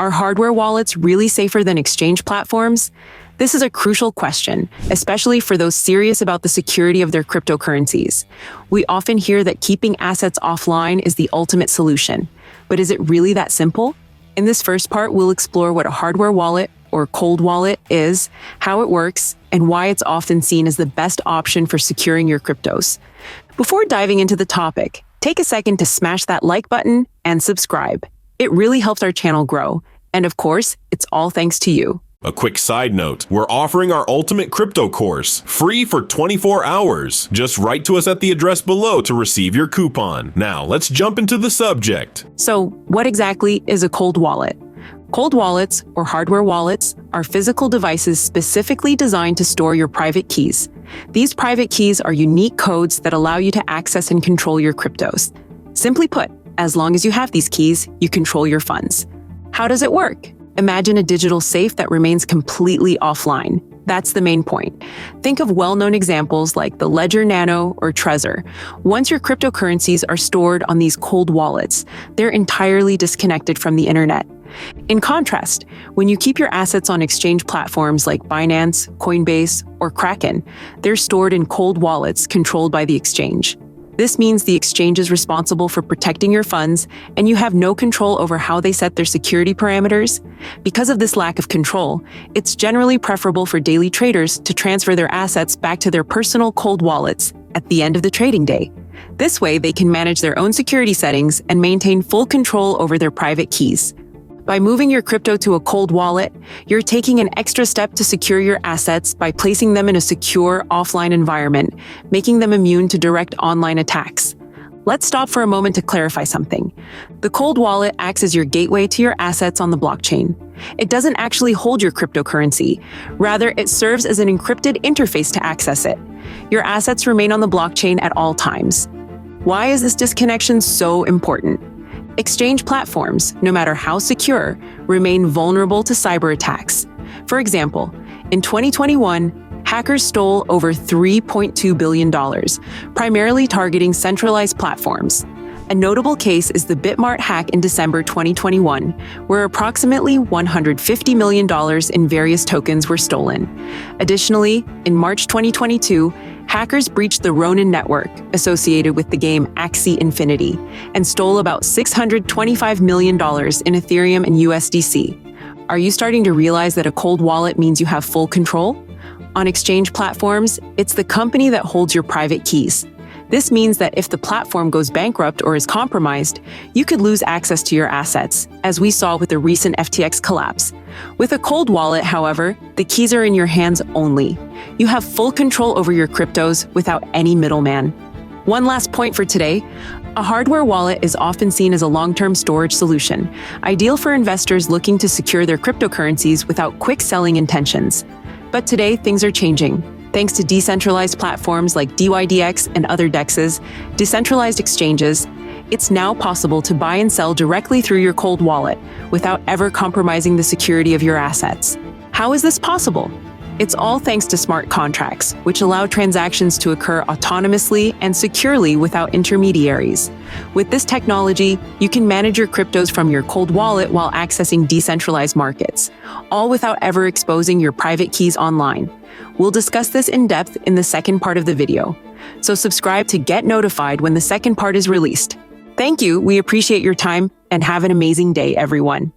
Are hardware wallets really safer than exchange platforms? This is a crucial question, especially for those serious about the security of their cryptocurrencies. We often hear that keeping assets offline is the ultimate solution. But is it really that simple? In this first part, we'll explore what a hardware wallet or cold wallet is, how it works, and why it's often seen as the best option for securing your cryptos. Before diving into the topic, take a second to smash that like button and subscribe. It really helps our channel grow. And of course, it's all thanks to you. A quick side note, we're offering our Ultimate Crypto course, free for 24 hours. Just write to us at the address below to receive your coupon. Now, let's jump into the subject. So, what exactly is a cold wallet? Cold wallets, or hardware wallets, are physical devices specifically designed to store your private keys. These private keys are unique codes that allow you to access and control your cryptos. Simply put, as long as you have these keys, you control your funds. How does it work? Imagine a digital safe that remains completely offline. That's the main point. Think of well-known examples like the Ledger Nano or Trezor. Once your cryptocurrencies are stored on these cold wallets, they're entirely disconnected from the internet. In contrast, when you keep your assets on exchange platforms like Binance, Coinbase, or Kraken, they're stored in cold wallets controlled by the exchange. This means the exchange is responsible for protecting your funds, and you have no control over how they set their security parameters. Because of this lack of control, it's generally preferable for daily traders to transfer their assets back to their personal cold wallets at the end of the trading day. This way, they can manage their own security settings and maintain full control over their private keys. By moving your crypto to a cold wallet, you're taking an extra step to secure your assets by placing them in a secure offline environment, making them immune to direct online attacks. Let's stop for a moment to clarify something. The cold wallet acts as your gateway to your assets on the blockchain. It doesn't actually hold your cryptocurrency. Rather, it serves as an encrypted interface to access it. Your assets remain on the blockchain at all times. Why is this disconnection so important? Exchange platforms, no matter how secure, remain vulnerable to cyber attacks. For example, in 2021, hackers stole over $3.2 billion, primarily targeting centralized platforms. A notable case is the Bitmart hack in December 2021, where approximately $150 million in various tokens were stolen. Additionally, in March 2022, hackers breached the Ronin network associated with the game Axie Infinity and stole about $625 million in Ethereum and USDC. Are you starting to realize that a cold wallet means you have full control? On exchange platforms, it's the company that holds your private keys. This means that if the platform goes bankrupt or is compromised, you could lose access to your assets, as we saw with the recent FTX collapse. With a cold wallet, however, the keys are in your hands only. You have full control over your cryptos without any middleman. One last point for today. A hardware wallet is often seen as a long-term storage solution, ideal for investors looking to secure their cryptocurrencies without quick selling intentions. But today, things are changing. Thanks to decentralized platforms like DYDX and other DEXs, decentralized exchanges, it's now possible to buy and sell directly through your cold wallet without ever compromising the security of your assets. How is this possible? It's all thanks to smart contracts, which allow transactions to occur autonomously and securely without intermediaries. With this technology, you can manage your cryptos from your cold wallet while accessing decentralized markets, all without ever exposing your private keys online. We'll discuss this in depth in the second part of the video. So subscribe to get notified when the second part is released. Thank you, we appreciate your time, and have an amazing day, everyone.